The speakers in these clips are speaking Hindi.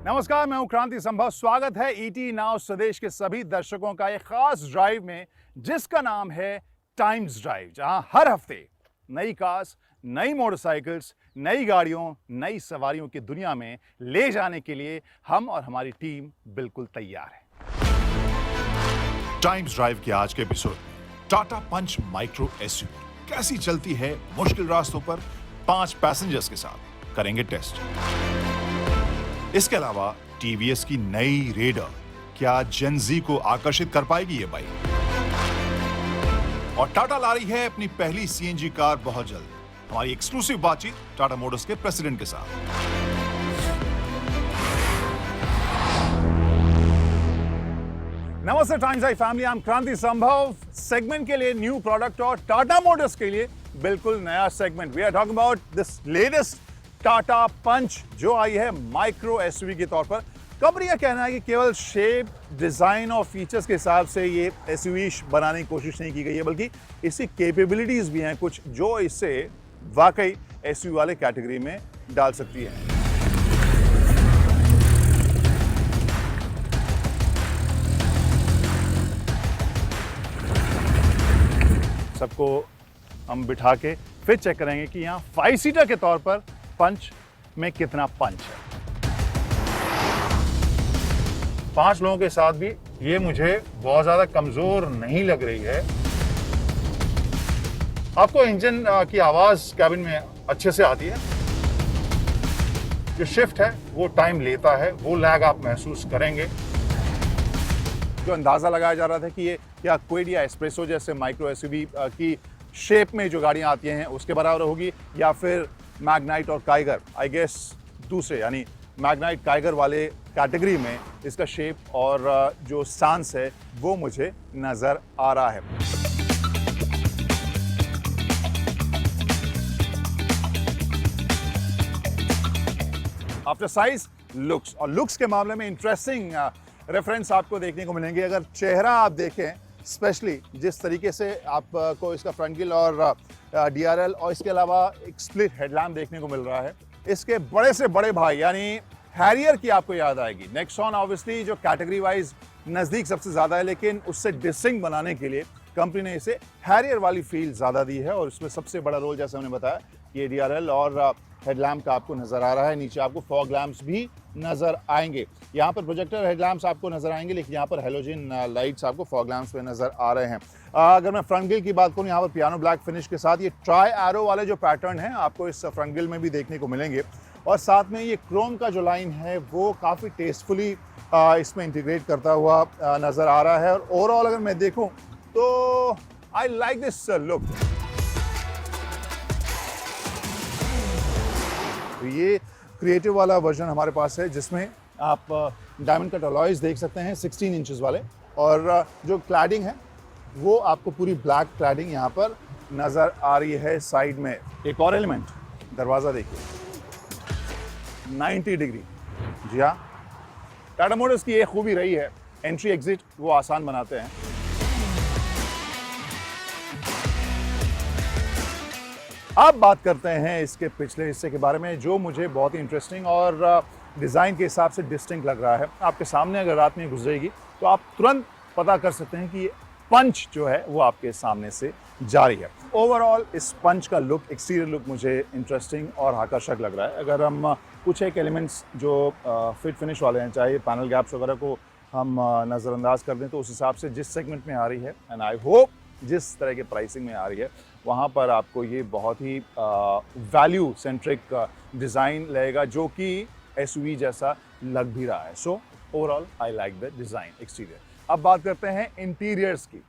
नमस्कार, मैं हूं क्रांति संभव। स्वागत है ईटी नाउ स्वदेश के सभी दर्शकों का एक खास ड्राइव में जिसका नाम है टाइम्स ड्राइव, जहां हर हफ्ते नई कार्स, नई मोटरसाइकिल्स, नई गाड़ियों, नई सवारियों की दुनिया में ले जाने के लिए हम और हमारी टीम बिल्कुल तैयार है। टाइम्स ड्राइव के आज के एपिसोड में टाटा पंच माइक्रो एसयूवी कैसी चलती है मुश्किल रास्तों पर 5 पैसेंजर्स के साथ करेंगे टेस्ट। इसके अलावा टीवीएस की नई रेडर क्या जेन ज़ी को आकर्षित कर पाएगी ये बाइक। और टाटा ला रही है अपनी पहली सीएनजी कार बहुत जल्द। हमारी एक्सक्लूसिव बातचीत टाटा मोटर्स के प्रेसिडेंट के साथ। नमस्ते times I family, I am क्रांति संभव। सेगमेंट के लिए न्यू प्रोडक्ट और टाटा मोटर्स के लिए बिल्कुल नया segment. We are talking about this latest Tata Punch जो आई है माइक्रो एसयूवी के तौर पर। कंपनी का कहना है कि केवल शेप, डिजाइन और फीचर्स के हिसाब से ये एसयूवी बनाने की कोशिश नहीं की गई है, बल्कि इसकी कैपेबिलिटीज भी हैं कुछ जो इससे वाकई एसयूवी वाले कैटेगरी में डाल सकती है। सबको हम बिठा के फिर चेक करेंगे कि यहाँ 5 सीटर के तौर पर पंच में कितना पंच है। 5 लोगों के साथ भी ये मुझे बहुत ज्यादा कमजोर नहीं लग रही है। आपको इंजन की आवाज कैबिन में अच्छे से आती है। जो शिफ्ट है वो टाइम लेता है, वो लैग आप महसूस करेंगे। जो अंदाजा लगाया जा रहा था कि ये क्या क्विड या एस्प्रेसो जैसे माइक्रो एसयूवी की शेप में जो गाड़ियां आती हैं उसके बराबर होगी, या फिर मैग्नाइट और काइगर, आई गेस दूसरे यानी मैग्नाइट काइगर वाले कैटेगरी में इसका शेप और जो सांस है वो मुझे नजर आ रहा है। आफ्टर साइज, लुक्स, और लुक्स के मामले में इंटरेस्टिंग रेफरेंस आपको देखने को मिलेंगे। अगर चेहरा आप देखें, स्पेशली जिस तरीके से आपको इसका फ्रंट ग्रिल और डीआरएल और इसके अलावा एक स्प्लिट हेडलैम्प देखने को मिल रहा है। इसके बड़े से बड़े भाई यानी हैरियर की आपको याद आएगी। नेक्सॉन ऑब्वियसली जो कैटेगरी वाइज नज़दीक सबसे ज़्यादा है, लेकिन उससे डिस्टिंक्ट बनाने के लिए कंपनी ने इसे हैरियर वाली फील ज़्यादा दी है। और इसमें सबसे बड़ा रोल, जैसे हमने बताया, ये डीआरएल और हेडलैम्प का आपको नज़र आ रहा है। नीचे आपको फॉग लैम्प्स भी नज़र आएंगे। यहाँ पर प्रोजेक्टर हेडलैम्प्स आपको नज़र आएंगे, लेकिन यहाँ पर हेलोजन लाइट्स आपको फॉग लैम्प्स पे नज़र आ रहे हैं। अगर मैं फ्रंट ग्रिल की बात करूँ, यहाँ पर पियानो ब्लैक फिनिश के साथ ये ट्राई एरो वाले जो पैटर्न हैं आपको इस फ्रंट ग्रिल में भी देखने को मिलेंगे। और साथ में ये क्रोम का जो लाइन है वो काफ़ी टेस्टफुली इसमें इंटीग्रेट करता हुआ नज़र आ रहा है। और ओवरऑल अगर मैं देखूँ तो आई लाइक दिस लुक। ये क्रिएटिव वाला वर्जन हमारे पास है जिसमें आप डायमंड कट अलॉयज देख सकते हैं 16 इंचेस वाले, और जो क्लैडिंग है वो आपको पूरी ब्लैक क्लैडिंग यहाँ पर नज़र आ रही है। साइड में एक और एलिमेंट, दरवाज़ा देखिए 90 डिग्री। जी हाँ, टाटा मोटर्स की एक खूबी रही है, एंट्री एग्जिट वो आसान बनाते हैं। अब बात करते हैं इसके पिछले हिस्से के बारे में जो मुझे बहुत ही इंटरेस्टिंग और डिज़ाइन के हिसाब से डिस्टिंक्ट लग रहा है। आपके सामने अगर रात में गुजरेगी तो आप तुरंत पता कर सकते हैं कि ये पंच जो है वो आपके सामने से जा रही है। ओवरऑल इस पंच का लुक, एक्सटीरियर लुक मुझे इंटरेस्टिंग और आकर्षक लग रहा है। अगर हम कुछ एक एलिमेंट्स जो फिट फिनिश वाले हैं, चाहे पैनल गैप्स वगैरह को हम नज़रअंदाज कर दें, तो उस हिसाब से जिस सेगमेंट में आ रही है एंड आई होप जिस तरह के प्राइसिंग में आ रही है, वहाँ पर आपको ये बहुत ही वैल्यू सेंट्रिक डिज़ाइन लगेगा जो कि एसयूवी जैसा लग भी रहा है। So overall I like the design exterior. अब बात करते हैं इंटीरियर्स की।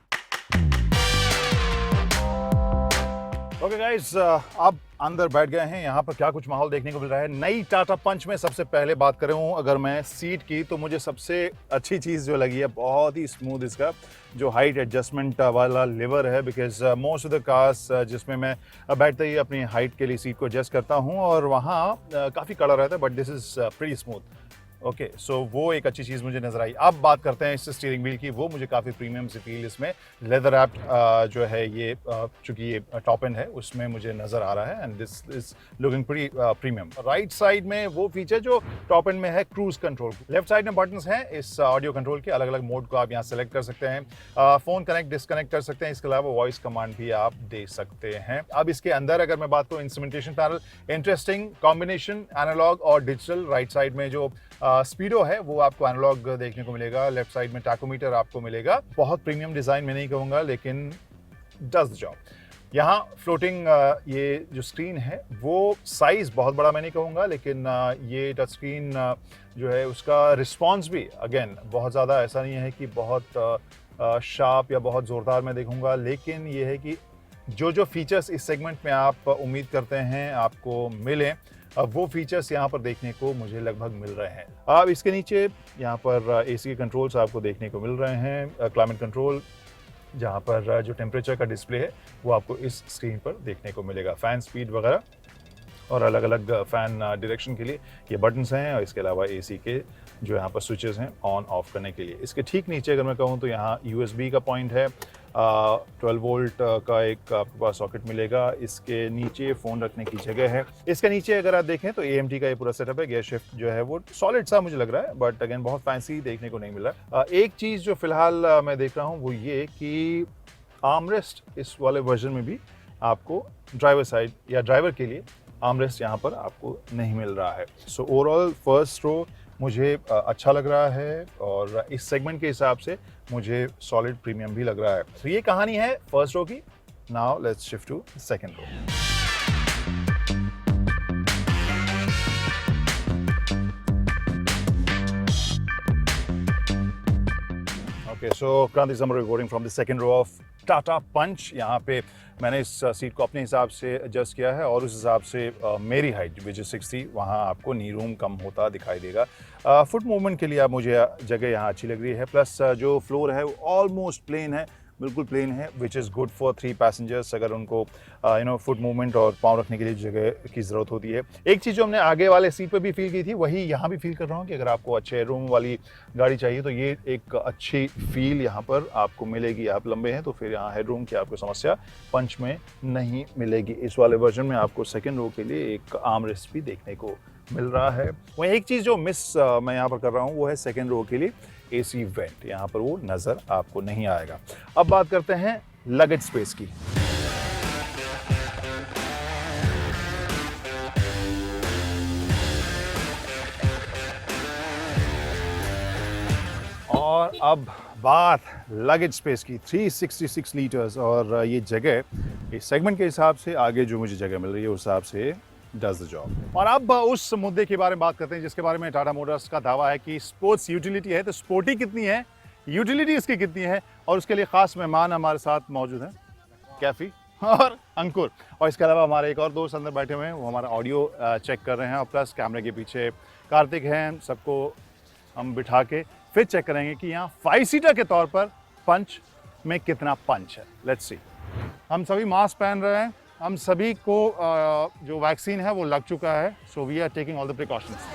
ओके गाइस, अब अंदर बैठ गए हैं। यहाँ पर क्या कुछ माहौल देखने को मिल रहा है नई टाटा पंच में। सबसे पहले बात करूँ अगर मैं सीट की, तो मुझे सबसे अच्छी चीज़ जो लगी है, बहुत ही स्मूथ इसका जो हाइट एडजस्टमेंट वाला लिवर है। Because most of the cars जिसमें मैं बैठते ही अपनी हाइट के लिए सीट को एडजस्ट करता हूँ और वहाँ काफ़ी कड़ा रहता है, but this is pretty smooth. Okay so वो एक अच्छी चीज़ मुझे नज़र आई। अब बात करते हैं इस स्टीयरिंग व्हील की, वो मुझे काफ़ी प्रीमियम सी फील इसमें लेदर रैप्ड जो है ये चूंकि ये टॉप एंड है उसमें मुझे नज़र आ रहा है and this is looking pretty premium. Right side में वो फीचर जो टॉप एंड में है क्रूज कंट्रोल, लेफ्ट साइड में बटन्स हैं इस ऑडियो कंट्रोल के, अलग अलग मोड को आप यहाँ सेलेक्ट कर सकते हैं, फ़ोन कनेक्ट डिसकनेक्ट कर सकते हैं, इसके अलावा वॉइस कमांड भी आप दे सकते हैं। अब इसके अंदर अगर मैं बात करूँ instrumentation panel, interesting combination analogue और डिजिटल। राइट साइड में जो स्पीडो है वो आपको एनालॉग देखने को मिलेगा, लेफ्ट साइड में टैकोमीटर आपको मिलेगा। बहुत प्रीमियम डिज़ाइन मैं नहीं कहूँगा लेकिन डज द जॉब। यहाँ फ्लोटिंग ये जो स्क्रीन है वो साइज़ बहुत बड़ा मैं नहीं कहूँगा लेकिन ये टच स्क्रीन जो है उसका रिस्पॉन्स भी अगेन बहुत ज़्यादा ऐसा नहीं है कि बहुत शार्प या बहुत ज़ोरदार मैं देखूँगा, लेकिन ये है कि जो जो फीचर्स इस सेगमेंट में आप उम्मीद करते हैं आपको मिलें, अब वो फीचर्स यहाँ पर देखने को मुझे लगभग मिल रहे हैं। अब इसके नीचे यहाँ पर एसी के कंट्रोल्स आपको देखने को मिल रहे हैं, क्लाइमेट कंट्रोल जहाँ पर जो टेम्परेचर का डिस्प्ले है वो आपको इस स्क्रीन पर देखने को मिलेगा, फ़ैन स्पीड वगैरह और अलग अलग फ़ैन डायरेक्शन के लिए ये बटन्स हैं और इसके अलावा एसी के जो यहाँ पर स्विचेस हैं ऑन ऑफ करने के लिए। इसके ठीक नीचे अगर मैं कहूँ तो यहाँ USB का पॉइंट है, 12 वोल्ट का एक आपके पास सॉकेट मिलेगा, इसके नीचे फ़ोन रखने की जगह है। इसके नीचे अगर आप देखें तो AMT का ये पूरा सेटअप है, गियर शिफ्ट जो है वो सॉलिड सा मुझे लग रहा है बट अगेन बहुत फैंसी देखने को नहीं मिल रहा। एक चीज़ जो फिलहाल मैं देख रहा हूँ वो ये कि आर्मरेस्ट इस वाले वर्जन में भी आपको ड्राइवर साइड या ड्राइवर के लिए आर्मरेस्ट यहाँ पर आपको नहीं मिल रहा है। सो ओवरऑल फर्स्ट रो मुझे अच्छा लग रहा है और इस सेगमेंट के हिसाब से मुझे सॉलिड प्रीमियम भी लग रहा है। तो ये कहानी है फर्स्ट रो की। Now let's shift to second row. Okay so क्रांति समर recording from the second row of Tata Punch. यहाँ पे मैंने इस सीट को अपने हिसाब से एडजस्ट किया है और उस हिसाब से मेरी हाइट विच इज़ 6'3", वहाँ आपको नी रूम कम होता दिखाई देगा। फुट मूवमेंट के लिए आप मुझे जगह यहाँ अच्छी लग रही है, प्लस जो फ्लोर है वो ऑलमोस्ट प्लेन है, बिल्कुल प्लेन है which is good for 3 passengers अगर उनको फुट मूवमेंट और पाँव रखने के लिए जगह की ज़रूरत होती है। एक चीज़ जो हमने आगे वाले सीट पे भी फील की थी वही यहाँ भी फील कर रहा हूँ कि अगर आपको अच्छे रूम वाली गाड़ी चाहिए तो ये एक अच्छी फील यहाँ पर आपको मिलेगी। आप लंबे हैं तो फिर यहाँ हेड रूम की आपको समस्या पंच में नहीं मिलेगी। इस वाले वर्जन में आपको सेकेंड रो के लिए एक आर्मरेस्ट भी देखने को मिल रहा है। वहीं एक चीज़ जो मिस मैं यहाँ पर कर रहा हूँ वो है सेकेंड रो के लिए एसी वेंट, यहाँ पर वो नज़र आपको नहीं आएगा। अब बात करते हैं लगेज स्पेस की। और अब बात लगेज स्पेस की, 366 लीटर्स और ये जगह इस सेगमेंट के हिसाब से आगे जो मुझे जगह मिल रही है उस हिसाब से डज द जॉब। और अब उस मुद्दे के बारे में बात करते हैं जिसके बारे में टाटा मोटर्स का दावा है कि स्पोर्ट्स यूटिलिटी है। तो स्पोर्टी कितनी है, यूटिलिटी इसकी कितनी है, और उसके लिए खास मेहमान हमारे साथ मौजूद हैं कैफी और अंकुर, और इसके अलावा हमारे एक और दोस्त अंदर बैठे हुए हैं वो हमारा ऑडियो चेक कर रहे हैं, और प्लस कैमरे के पीछे कार्तिक हैं। सबको हम बिठा के फिर चेक करेंगे कि यहाँ 5 सीटर के तौर पर पंच में कितना पंच है। Let's see. हम सभी मास्क पहन रहे हैं, हम सभी को जो वैक्सीन है वो लग चुका है, so we are taking all the precautions.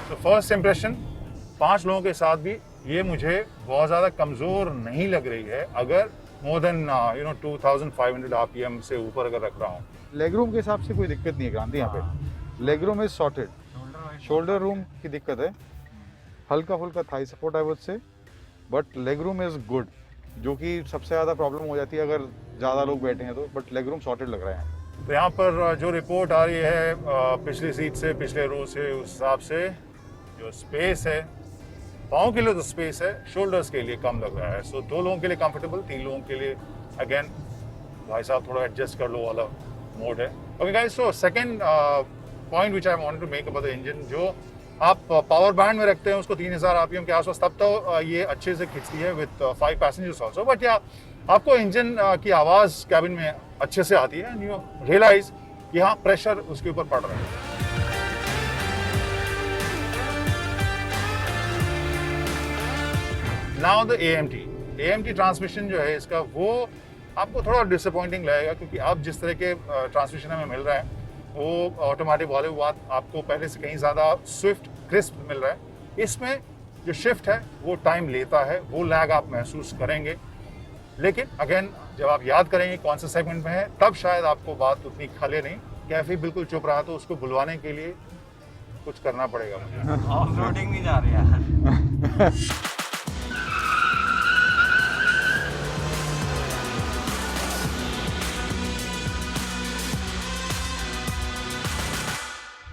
तो फर्स्ट इंप्रेशन 5 लोगों के साथ भी ये मुझे बहुत ज़्यादा कमज़ोर नहीं लग रही है अगर मोर देन 2500 RPM से ऊपर अगर रख रहा हूँ। लेग रूम के हिसाब से कोई दिक्कत नहीं है क्रांति यहाँ पे। Leg room is sorted, shoulder room की दिक्कत है, हल्का फुल्का थाई सपोर्ट है उससे, but leg room is good, जो कि सबसे ज़्यादा प्रॉब्लम हो जाती है अगर ज़्यादा लोग बैठे हैं तो, बट लेग रूम सॉर्टेड लग रहे हैं। तो यहाँ पर जो रिपोर्ट आ रही है पिछली सीट से, पिछले रो से, उस हिसाब से जो स्पेस है पाँव के लिए तो स्पेस है, शोल्डर्स के लिए कम लग रहा है। सो 2 लोगों के लिए कंफर्टेबल, 3 लोगों के लिए अगेन भाई साहब थोड़ा एडजस्ट कर लो वाला मोड है। Okay guys, so second point which I wanted to make about the engine, जो आप पावर बैंड में रखते हैं उसको 3000 RPM के आसपास, तब तो ये अच्छे से खींचती है विद 5 पैसेंजर्स ऑल्सो, बट या आपको इंजन की आवाज़ कैबिन में अच्छे से आती है एंड यू रियलाइज यहाँ प्रेशर उसके ऊपर पड़ रहा है। नाउ द AMT ट्रांसमिशन जो है इसका, वो आपको थोड़ा डिसअपॉइंटिंग लगेगा, क्योंकि अब जिस तरह के ट्रांसमिशन हमें मिल रहा है वो ऑटोमेटिक वाले बात आपको पहले से कहीं ज़्यादा स्विफ्ट क्रिस्प मिल रहा है। इसमें जो शिफ्ट है वो टाइम लेता है, वो लैग आप महसूस करेंगे, लेकिन अगेन जब आप याद करेंगे कौन से सेगमेंट में है तब शायद आपको बात उतनी खले नहीं। कैफी बिल्कुल चुप रहा, तो उसको बुलवाने के लिए कुछ करना पड़ेगा मुझे। ऑफ रोडिंग भी जा रहे हैं।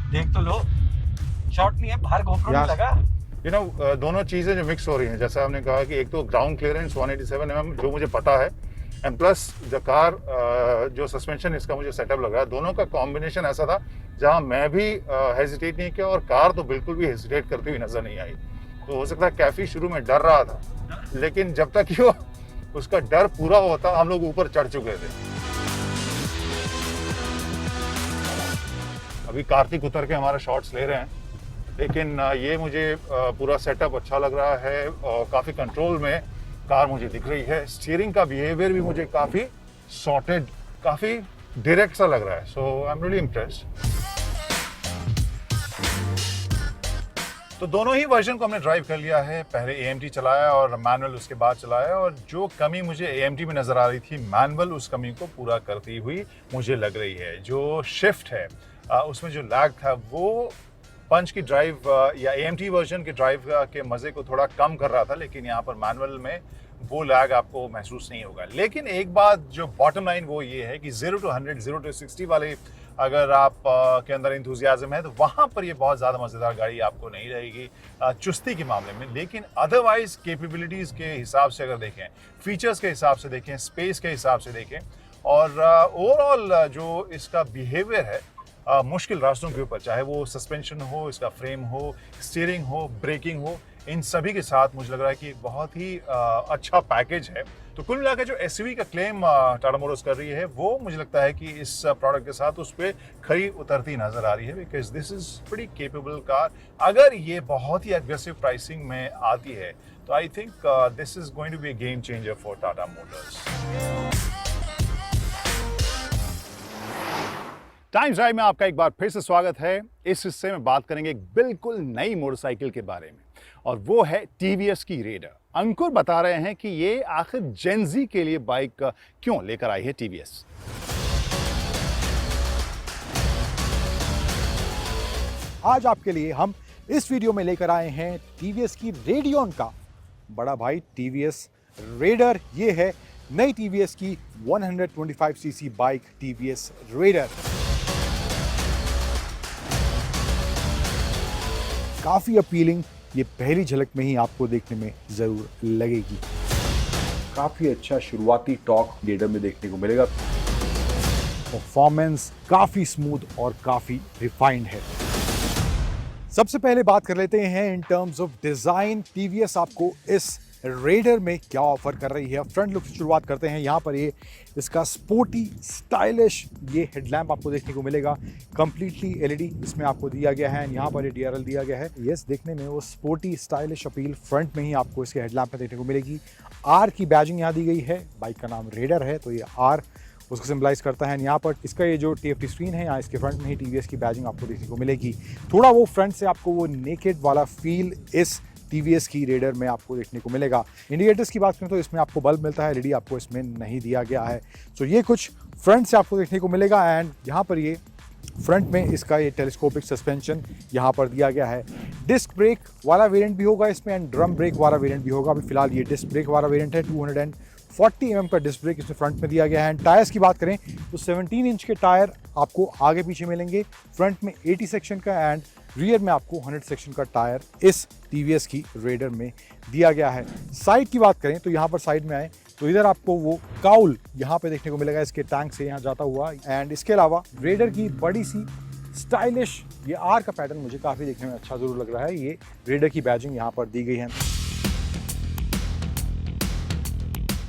देख तो लो, शॉट नहीं है, बाहर गोप्रो नहीं लगा। यू नो दोनों चीज़ें जो मिक्स हो रही हैं, जैसा हमने कहा कि एक तो ग्राउंड क्लियरेंस 187 mm जो मुझे पता है, एंड प्लस द कार जो सस्पेंशन इसका मुझे सेटअप लग रहा है, दोनों का कॉम्बिनेशन ऐसा था जहां मैं भी हेजिटेट नहीं किया और कार तो बिल्कुल भी हेजिटेट करती हुई नजर नहीं आई। तो हो सकता है कैफी शुरू में डर रहा था, लेकिन जब तक कि वो उसका डर पूरा होता हम लोग ऊपर चढ़ चुके थे। अभी कार्तिक उतर के हमारा शॉट्स ले रहे हैं, लेकिन ये मुझे पूरा सेटअप अच्छा लग रहा है और काफ़ी कंट्रोल में कार मुझे दिख रही है। स्टीयरिंग का बिहेवियर भी मुझे काफ़ी सॉर्टेड, काफ़ी डायरेक्ट सा लग रहा है। सो आई एम रियली इम्प्रेस्ड। तो दोनों ही वर्जन को हमने ड्राइव कर लिया है। पहले AMT चलाया और मैनुअल उसके बाद चलाया, और जो कमी मुझे AMT में नज़र आ रही थी, मैनुअल उस कमी को पूरा करती हुई मुझे लग रही है। जो शिफ्ट है उसमें जो लैग था वो पंच की ड्राइव या AMT वर्जन के ड्राइव के मज़े को थोड़ा कम कर रहा था, लेकिन यहाँ पर मैनुअल में वो लैग आपको महसूस नहीं होगा। लेकिन एक बात जो बॉटम लाइन वो ये है कि 0 to 100, 0 to 60 वाले अगर आप के अंदर इंथुजियाज्म है तो वहाँ पर ये बहुत ज़्यादा मज़ेदार गाड़ी आपको नहीं रहेगी चुस्ती के मामले में। लेकिन अदरवाइज कैपेबिलिटीज़ के हिसाब से अगर देखें, फीचर्स के हिसाब से देखें, स्पेस के हिसाब से देखें, और ओवरऑल जो इसका बिहेवियर है मुश्किल रास्तों के ऊपर, चाहे वो सस्पेंशन हो, इसका फ्रेम हो, स्टीयरिंग हो, ब्रेकिंग हो, इन सभी के साथ मुझे लग रहा है कि एक बहुत ही अच्छा पैकेज है। तो कुल मिलाकर जो SUV का क्लेम टाटा मोटर्स कर रही है वो मुझे लगता है कि इस प्रोडक्ट के साथ उस पर खरी उतरती नजर आ रही है, because this is pretty capable car. अगर ये बहुत ही एग्रेसिव प्राइसिंग में आती है तो I think this is going to be a game changer for Tata Motors. Times Drive में आपका एक बार फिर से स्वागत है। इस हिस्से में बात करेंगे एक बिल्कुल नई मोटरसाइकिल के बारे में, और वो है TVS की रेडर। अंकुर बता रहे हैं कि ये आखिर जेन ज़ी के लिए बाइक क्यों लेकर आई है TVS। आज आपके लिए हम इस वीडियो में लेकर आए हैं TVS की रेडियन का बड़ा भाई TVS रेडर। ये है नई TVS की 125cc बाइक TVS रेडर। काफी अपीलिंग, ये पहली झलक में ही आपको देखने में जरूर लगेगी। काफी अच्छा शुरुआती टॉर्क रेडर में देखने को मिलेगा। परफॉर्मेंस काफी स्मूथ और काफी रिफाइंड है। सबसे पहले बात कर लेते हैं in terms of design, TVS आपको इस रेडर में क्या ऑफर कर रही है। फ्रंट लुक से शुरुआत करते हैं। यहाँ पर ये इसका स्पोर्टी स्टाइलिश ये हेडलैम्प आपको देखने को मिलेगा। कंप्लीटली LED इसमें आपको दिया गया है। यहाँ पर ये DRL दिया गया है। यस, देखने में वो स्पोर्टी स्टाइलिश अपील फ्रंट में ही आपको इसके हेडलैम्प में देखने को मिलेगी। R की बैजिंग यहाँ दी गई है। बाइक का नाम रेडर है तो ये R उसको सिंबलाइज करता है। यहाँ पर इसका ये जो TFT स्क्रीन है, यहाँ इसके फ्रंट में ही TVS की बैजिंग आपको देखने को मिलेगी। थोड़ा वो फ्रंट से आपको वो नेकेड वाला फील इस TVS की रेडर में आपको देखने को मिलेगा। इंडिकेटर्स की बात करें तो इसमें आपको बल्ब मिलता है, LED आपको इसमें नहीं दिया गया है। सो ये कुछ फ्रंट से आपको देखने को मिलेगा। एंड यहाँ पर ये फ्रंट में इसका ये टेलीस्कोपिक सस्पेंशन यहाँ पर दिया गया है। डिस्क ब्रेक वाला वेरिएंट भी होगा इसमें एंड ड्रम ब्रेक वाला वेरिएंट भी होगा। अभी फिलहाल ये डिस्क ब्रेक वाला वेरिएंट है। 240 mm का डिस्क ब्रेक इसमें फ्रंट में दिया गया है। टायर्स की बात करें तो 17 इंच के टायर आपको आगे पीछे मिलेंगे। फ्रंट में 80 सेक्शन का एंड रियर में आपको 100 सेक्शन का टायर इस TVS की रेडर में दिया गया है। साइड की बात करें तो यहाँ पर साइड में आए तो इधर आपको वो काउल यहाँ पे देखने को मिलेगा इसके टैंक से यहाँ जाता हुआ। एंड इसके अलावा रेडर की बड़ी सी स्टाइलिश ये R का पैटर्न मुझे काफ़ी देखने में अच्छा जरूर लग रहा है। ये रेडर की बैजिंग यहाँ पर दी गई है।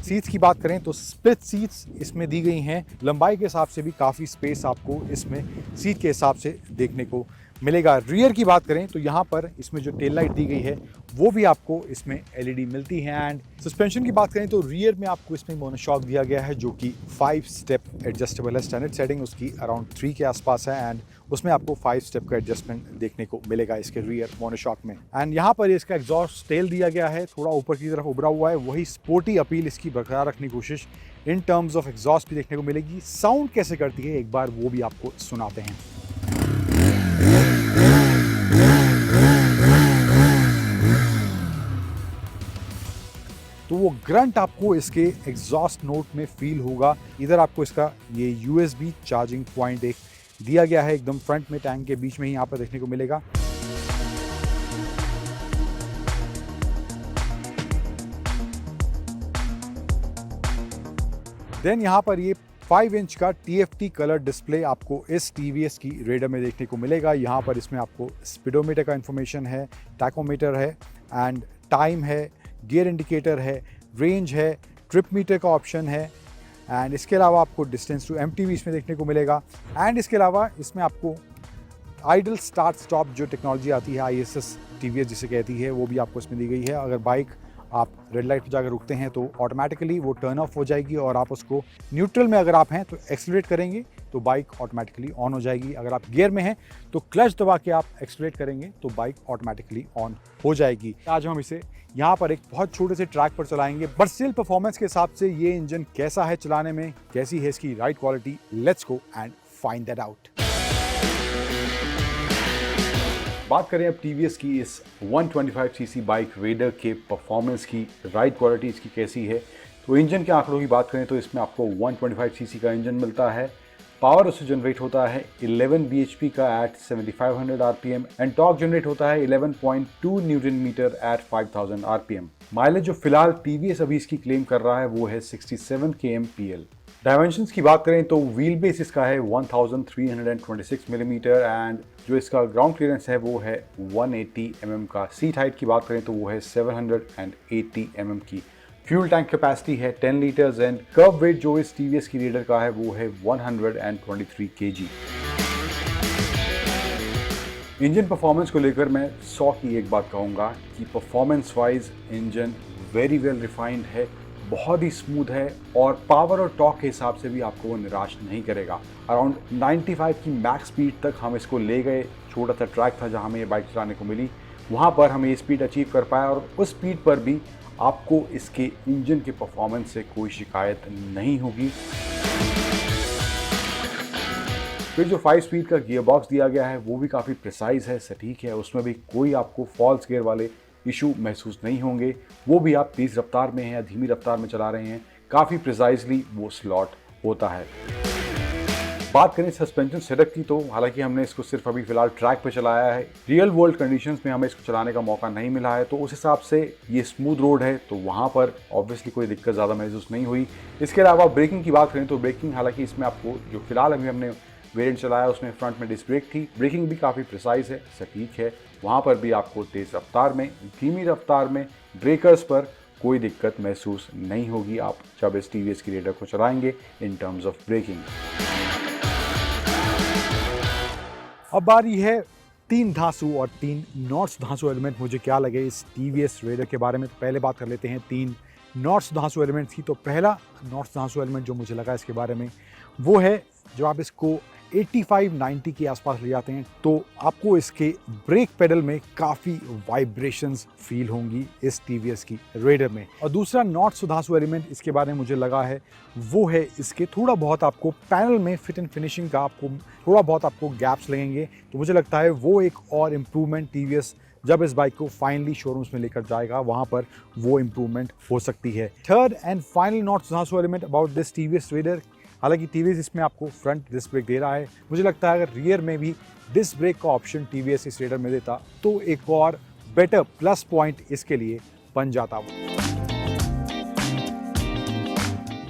सीट्स की बात करें तो स्प्लिट सीट्स इसमें दी गई हैं। लंबाई के हिसाब से भी काफ़ी स्पेस आपको इसमें सीट के हिसाब से देखने को मिलेगा। रियर की बात करें तो यहाँ पर इसमें जो टेल लाइट दी गई है वो भी आपको इसमें एलईडी मिलती है। एंड सस्पेंशन की बात करें तो रियर में आपको इसमें मोनोशॉक दिया गया है जो कि 5 स्टेप एडजस्टेबल है। स्टैंडर्ड सेटिंग उसकी अराउंड 3 के आसपास है एंड उसमें आपको 5 स्टेप का एडजस्टमेंट देखने को मिलेगा इसके रियर मोनोशॉक में। एंड यहाँ पर इसका एग्जॉस्ट टेल दिया गया है, थोड़ा ऊपर की तरफ उभरा हुआ है, वही स्पोर्टी अपील इसकी बरकरार रखने की कोशिश इन टर्म्स ऑफ एग्जॉस्ट भी देखने को मिलेगी। साउंड कैसे करती है एक बार वो भी आपको सुनाते हैं। तो वो ग्रंट आपको इसके एग्जॉस्ट नोट में फील होगा। इधर आपको इसका ये USB चार्जिंग पॉइंट एक दिया गया है एकदम फ्रंट में, टैंक के बीच में ही यहाँ पर देखने को मिलेगा। देन यहाँ पर ये 5 इंच का TFT कलर डिस्प्ले आपको इस TVS की रेडर में देखने को मिलेगा। यहाँ पर इसमें आपको स्पीडोमीटर का इंफॉर्मेशन है, टैकोमीटर है एंड टाइम है, गियर इंडिकेटर है, रेंज है, ट्रिप मीटर का ऑप्शन है एंड इसके अलावा आपको डिस्टेंस टू MTV इसमें देखने को मिलेगा। एंड इसके अलावा इसमें आपको आइडल स्टार्ट स्टॉप जो टेक्नोलॉजी आती है ISS TVS जिसे कहती है वो भी आपको इसमें दी गई है। अगर बाइक आप रेड लाइट पर जाकर रुकते हैं तो ऑटोमेटिकली वो टर्न ऑफ हो जाएगी और आप उसको न्यूट्रल में अगर आप हैं तो एक्सीलरेट करेंगे तो बाइक ऑटोमेटिकली ऑन हो जाएगी। अगर आप गियर में हैं तो क्लच दबा के आप एक्सीलरेट करेंगे तो बाइक ऑटोमेटिकली ऑन हो जाएगी। आज हम इसे यहाँ पर एक बहुत छोटे से ट्रैक पर चलाएंगे, बट स्टिल परफॉर्मेंस के हिसाब से ये इंजन कैसा है चलाने में, कैसी है इसकी ride quality, let's go and find that out. बात करें अब TVS की इस 125cc बाइक रेडर के परफॉर्मेंस की, राइड क्वालिटी इसकी कैसी है, तो इंजन के आंकड़ों की बात करें तो इसमें आपको 125cc का इंजन मिलता है। पावर उससे जनरेट होता है 11 bhp का at 7500 RPM and torque generate होता है 11.2 newton metre at 5000 RPM। Mileage जो फिलहाल TVS अभी इसकी क्लेम कर रहा है वो है 67 kmpl। डायमेंशंस की बात करें तो व्हील बेस इसका है 1326 मिलीमीटर एंड जो इसका ग्राउंड क्लियरेंस है वो है 180 mm का। सीट हाइट की बात करें तो वो है 780 mm की। फ्यूल टैंक कैपेसिटी है 10 लीटर्स एंड कर्व वेट जो इस TVS की रेडर का है वो है 123 kg। इंजन परफॉर्मेंस को लेकर मैं 100 की एक बात कहूँगा कि performance wise engine very well refined है, बहुत ही स्मूथ है और पावर और टॉर्क के हिसाब से भी आपको वो निराश नहीं करेगा। अराउंड 95 की मैक्स स्पीड तक हम इसको ले गए। छोटा सा ट्रैक था जहाँ हमें ये बाइक चलाने को मिली, वहाँ पर हम ये स्पीड अचीव कर पाए और उस स्पीड पर भी आपको इसके इंजन के परफॉर्मेंस से कोई शिकायत नहीं होगी। फिर जो 5 स्पीड का गियर बॉक्स दिया गया है वो भी काफ़ी प्रिसाइज है, सटीक है, उसमें भी कोई आपको फॉल्स गियर वाले इशू महसूस नहीं होंगे। वो भी आप तेज़ रफ्तार में हैं या धीमी रफ्तार में चला रहे हैं, काफ़ी प्रिसाइजली वो स्लॉट होता है। बात करें सस्पेंशन सेटअप की तो हालांकि हमने इसको सिर्फ अभी फिलहाल ट्रैक पे चलाया है, रियल वर्ल्ड कंडीशंस में हमें इसको चलाने का मौका नहीं मिला है, तो उस हिसाब से ये स्मूथ रोड है तो वहाँ पर ऑब्वियसली कोई दिक्कत ज़्यादा महसूस नहीं हुई। इसके अलावा ब्रेकिंग की बात करें तो ब्रेकिंग हालांकि इसमें आपको जो फिलहाल अभी हमने वेरिएंट चलाया उसमें फ्रंट में डिस्क ब्रेक थी, ब्रेकिंग भी काफ़ी प्रिसाइज है, सटीक है। वहाँ पर भी आपको तेज़ रफ्तार में, धीमी रफ्तार में, ब्रेकर्स पर कोई दिक्कत महसूस नहीं होगी आप जब इस TVS की रेडर को चलाएंगे इन टर्म्स ऑफ ब्रेकिंग। अब बारी है 3 धांसू और 3 नॉर्थ धांसू एलिमेंट मुझे क्या लगे इस TVS रेडर के बारे में। तो पहले बात कर लेते हैं 3 नॉर्थ धांसू एलिमेंट्स की। तो पहला नॉर्थ धांसू एलिमेंट जो मुझे लगा इसके बारे में वो है जब आप इसको 85-90 के आसपास ले जाते हैं तो आपको इसके ब्रेक पेडल में काफ़ी वाइब्रेशंस फील होंगी इस TVS की रेडर में। और दूसरा नॉर्थ सुधांसु एलिमेंट इसके बारे में मुझे लगा है वो है इसके थोड़ा बहुत आपको पैनल में फिट एंड फिनिशिंग का आपको थोड़ा बहुत आपको गैप्स लगेंगे, तो मुझे लगता है वो एक और इम्प्रूवमेंट TVS जब इस बाइक को फाइनली शोरूम्स में लेकर जाएगा वहाँ पर वो इम्प्रूवमेंट हो सकती है। थर्ड एंड फाइनल नॉर्थ सुधांसु element about this TVS Raider, हालांकि TVS इसमें आपको फ्रंट डिस्क ब्रेक दे रहा है, मुझे लगता है अगर रियर में भी डिस्क ब्रेक का ऑप्शन TVS इस रेडर में देता तो एक और बेटर प्लस पॉइंट इसके लिए बन जाता वो।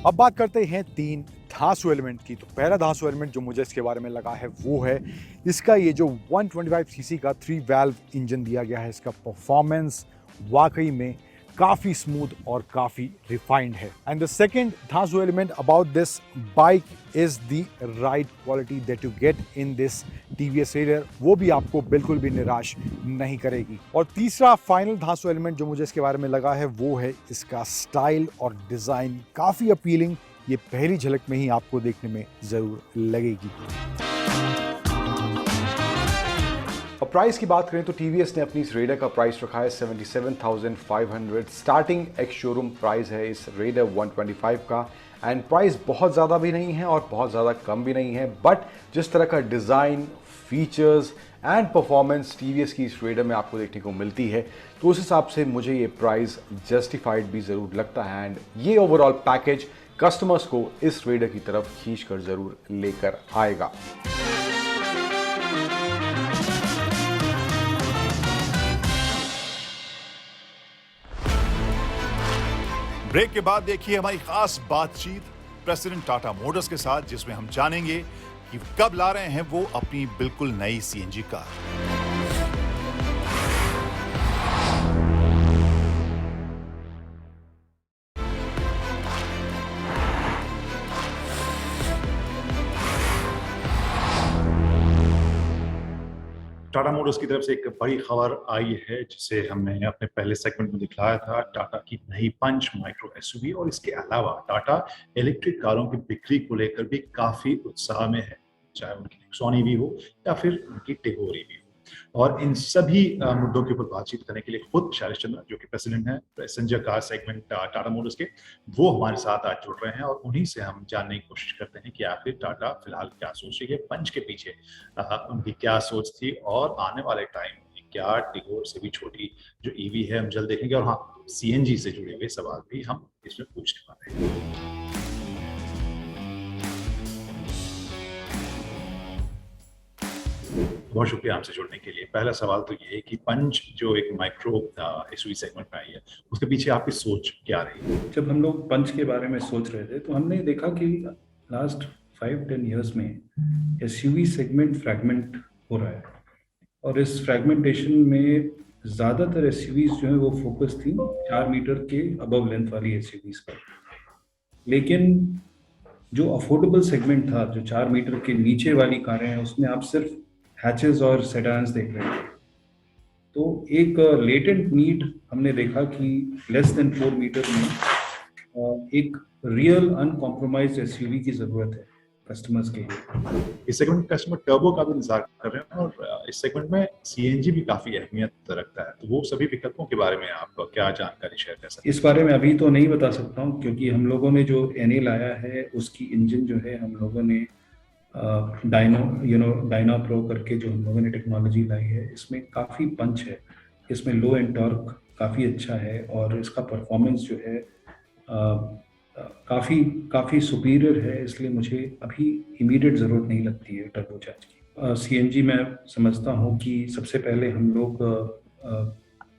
अब बात करते हैं 3 धांसू एलिमेंट की। तो पहला धांसू एलिमेंट जो मुझे इसके बारे में लगा है वो है इसका ये जो 125cc का 3 वाल्व इंजन दिया गया है। इसका परफॉर्मेंस वाकई में काफी स्मूथ और काफी रिफाइंड है। एंड द सेकंड धांसू element about this bike is the ride quality that you get in this TVS Raider, वो भी आपको बिल्कुल भी निराश नहीं करेगी। और तीसरा फाइनल धांसू एलिमेंट जो मुझे इसके बारे में लगा है वो है इसका स्टाइल और डिजाइन, काफी अपीलिंग, ये पहली झलक में ही आपको देखने में जरूर लगेगी। और प्राइस की बात करें तो टीवीएस ने अपनी इस रेडर का प्राइस रखा है 77,500। स्टार्टिंग एक्स शोरूम प्राइस है इस रेडर 125 का। एंड प्राइस बहुत ज़्यादा भी नहीं है और बहुत ज़्यादा कम भी नहीं है, बट जिस तरह का design, features and performance TVS की इस रेडर में आपको देखने को मिलती है, तो उस हिसाब से मुझे ये प्राइस जस्टिफाइड भी ज़रूर लगता है। एंड ये ओवरऑल पैकेज कस्टमर्स को इस रेडर की तरफ खींच कर ज़रूर लेकर आएगा। ब्रेक के बाद देखिए हमारी खास बातचीत प्रेसिडेंट टाटा मोटर्स के साथ, जिसमें हम जानेंगे कि कब ला रहे हैं वो अपनी बिल्कुल नई सीएनजी कार। टाटा मोटर्स की तरफ से एक बड़ी खबर आई है जिसे हमने अपने पहले सेगमेंट में दिखाया था, टाटा की नई पंच माइक्रो एसयूवी। और इसके अलावा टाटा इलेक्ट्रिक कारों की बिक्री को लेकर भी काफी उत्साह में है, चाहे उनकी नेक्सॉन ईवी हो या फिर उनकी टिगोर ईवी हो। और इन सभी मुद्दों के ऊपर बातचीत करने के लिए खुद शैलेश चंद्रा, जो कि प्रेसिडेंट हैं passenger car segment Tata Motors के, वो हमारे साथ आज जुड़ रहे हैं। और उन्हीं से हम जानने की कोशिश करते हैं कि आखिर टाटा फिलहाल क्या सोच रही है, पंच के पीछे उनकी क्या सोच थी, और आने वाले टाइम में क्या टिगोर से भी छोटी जो ईवी है हम जल्द देखेंगे। और हाँ, सीएनजी से जुड़े हुए सवाल भी हम इसमें पूछने वाले हैं। बहुत शुक्रिया हमसे जुड़ने के लिए। पहला सवाल तो ये है कि पंच जो एक माइक्रो एसयूवी सेगमेंट में आई है, उसके पीछे आपकी सोच क्या रही? जब हम लोग पंच के बारे में सोच रहे थे तो हमने देखा कि लास्ट 5-10 इयर्स में एसयूवी सेगमेंट फ्रैगमेंट हो रहा है, और इस फ्रैगमेंटेशन में ज़्यादातर एसयूवीज जो है वो फोकस थी 4 मीटर के अबव लेंथ वाली एसयूवीज पर। लेकिन जो अफोर्डेबल सेगमेंट था, जो 4 मीटर के नीचे वाली कारें हैं, उसमें आप सिर्फ हैचेस और सेडान्स देख रहे थे। तो एक लेटेंट नीड हमने देखा कि लेस देन 4 मीटर में एक रियल अनकॉम्प्रोमाइज्ड एसयूवी की ज़रूरत है कस्टमर्स के लिए। इस सेगमेंट में कस्टमर टर्बो का भी इंतजार कर रहे हैं, और इस सेगमेंट में सीएनजी भी काफी अहमियत रखता है। तो वो सभी विकल्पों के बारे में आप क्या जानकारी शेयर कर सकते हैं? इस बारे में अभी तो नहीं बता सकता हूँ, क्योंकि हम लोगों ने जो एनए लाया है उसकी इंजन जो है हम लोगों ने डायनो प्रो करके जो हम लोगों ने टेक्नोलॉजी लाई है, इसमें काफ़ी पंच है, इसमें लो एंड टॉर्क काफ़ी अच्छा है, और इसका परफॉर्मेंस जो है काफ़ी सुपीरियर है। इसलिए मुझे अभी इमीडिएट ज़रूरत नहीं लगती है टर्बोचार्ज की। सीएनजी मैं समझता हूँ कि सबसे पहले हम लोग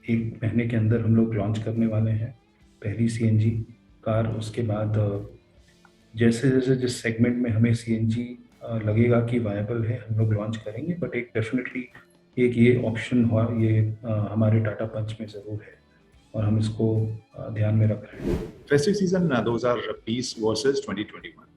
1 महीने के अंदर हम लोग लॉन्च करने वाले हैं पहली सीएनजी कार। उसके बाद जैसे जैसे जिस सेगमेंट में हमें सीएनजी लगेगा कि वायबल है, हम लोग लॉन्च करेंगे। बट एक डेफिनेटली एक ये ऑप्शन हमारे टाटा पंच में ज़रूर है, और हम इसको ध्यान में रख रहे हैं। फेस्टिव सीजन 2020 वर्सेस 2021,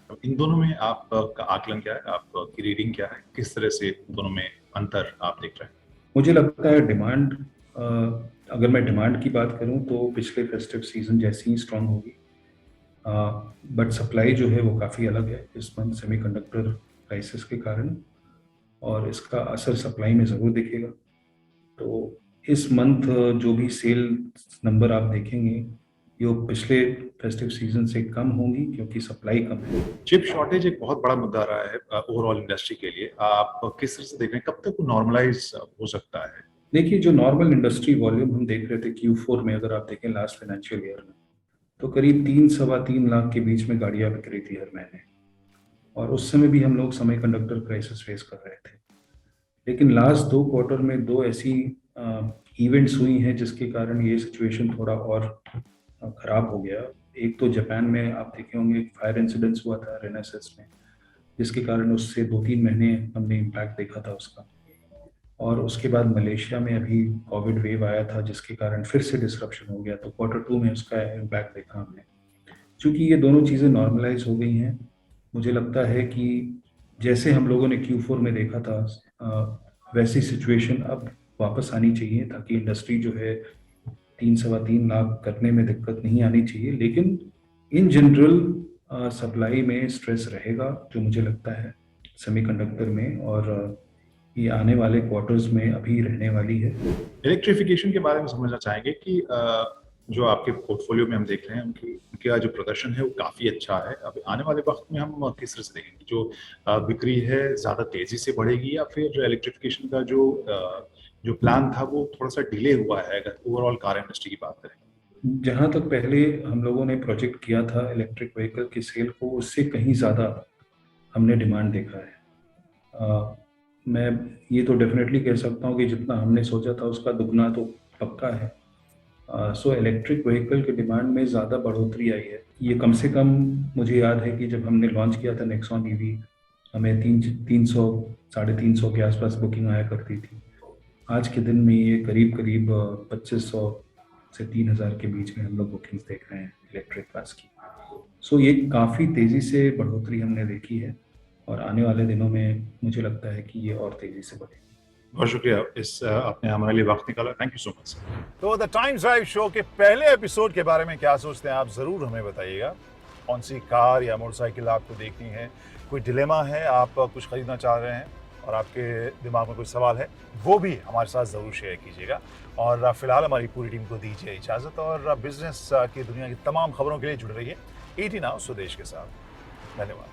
अब इन दोनों में आपका आकलन क्या है, आपकी रीडिंग क्या है, किस तरह से दोनों में अंतर आप देख रहे हैं? मुझे लगता है डिमांड, अगर मैं डिमांड की बात करूं तो पिछले फेस्टिव सीजन जैसी ही स्ट्रांग होगी, बट सप्लाई जो है वो काफ़ी अलग है इस मंथ सेमीकंडक्टर क्राइसिस के कारण, और इसका असर सप्लाई में ज़रूर दिखेगा। तो इस मंथ जो भी सेल नंबर आप देखेंगे ये पिछले फेस्टिव सीजन से कम होंगी, क्योंकि सप्लाई कम है। चिप शॉर्टेज एक बहुत बड़ा मुद्दा रहा है ओवरऑल इंडस्ट्री के लिए, आप किस तरह से देख रहे हैं, कब तक वो नॉर्मलाइज हो सकता है? देखिए, जो नॉर्मल इंडस्ट्री वॉल्यूम हम देख रहे थे Q4 में, अगर आप देखें लास्ट फाइनेंशियल ईयर में, तो करीब 3-3.25 लाख के बीच में गाड़ियाँ बिक रही थी हर महीने, और उस समय भी हम लोग सेमीकंडक्टर क्राइसिस फेस कर रहे थे। लेकिन लास्ट 2 क्वार्टर में 2 ऐसी इवेंट्स हुई हैं जिसके कारण ये सिचुएशन थोड़ा और ख़राब हो गया। एक तो जापान में आप देखे होंगे फायर इंसिडेंस हुआ था रेनेसेस में, जिसके कारण उससे 2-3 महीने हमने इम्पैक्ट देखा था उसका। और उसके बाद मलेशिया में अभी कोविड वेव आया था जिसके कारण फिर से डिसरप्शन हो गया, तो Q2 में उसका इम्पैक्ट देखा हमने। चूँकि ये दोनों चीज़ें नॉर्मलाइज हो गई हैं, मुझे लगता है कि जैसे हम लोगों ने Q4 में देखा था वैसी सिचुएशन अब वापस आनी चाहिए, ताकि इंडस्ट्री जो है 3-3.25 लाख करने में दिक्कत नहीं आनी चाहिए। लेकिन इन जनरल सप्लाई में स्ट्रेस रहेगा, जो मुझे लगता है सेमीकंडक्टर में, और ये आने वाले क्वार्टर्स में अभी रहने वाली है। इलेक्ट्रिफिकेशन के बारे में समझना चाहेंगे कि जो आपके पोर्टफोलियो में हम देख रहे हैं उनका जो प्रदर्शन है वो काफ़ी अच्छा है। अब आने वाले वक्त में हम किस तरह से देखेंगे, जो बिक्री है ज़्यादा तेज़ी से बढ़ेगी या फिर इलेक्ट्रिफिकेशन का जो प्लान था वो थोड़ा सा डिले हुआ है, अगर ओवरऑल कार इंडस्ट्री की बात करें? जहाँ तक पहले हम लोगों ने प्रोजेक्ट किया था इलेक्ट्रिक व्हीकल की सेल को, उससे कहीं ज़्यादा हमने डिमांड देखा है। मैं ये तो डेफिनेटली कह सकता हूँ कि जितना हमने सोचा था उसका दुगना तो पक्का है। सो इलेक्ट्रिक व्हीकल के डिमांड में ज़्यादा बढ़ोतरी आई है। ये कम से कम मुझे याद है कि जब हमने लॉन्च किया था नेक्सॉन ईवी, हमें 300 350 के आसपास बुकिंग आया करती थी। आज के दिन में ये करीब 2500 से 3000 के बीच में हम लोग बुकिंग्स देख रहे हैं इलेक्ट्रिक कार्स की। सो ये काफ़ी तेज़ी से बढ़ोतरी हमने देखी है, और आने वाले दिनों में मुझे लगता है कि ये और तेज़ी से बढ़ेगी। बहुत शुक्रिया, आपने हमारे लिए वक्त निकाला, थैंक यू सो मच। तो द टाइम्स ड्राइव शो के पहले एपिसोड के बारे में क्या सोचते हैं आप ज़रूर हमें बताइएगा। कौन सी कार या मोटरसाइकिल आपको देखनी है, कोई डिलेमा है, आप कुछ खरीदना चाह रहे हैं और आपके दिमाग में कोई सवाल है, वो भी हमारे साथ ज़रूर शेयर कीजिएगा। और फिलहाल हमारी पूरी टीम को दीजिए इजाज़त, और बिजनेस की दुनिया की तमाम खबरों के लिए जुड़े रहिए 18 Now स्वदेश के साथ। धन्यवाद।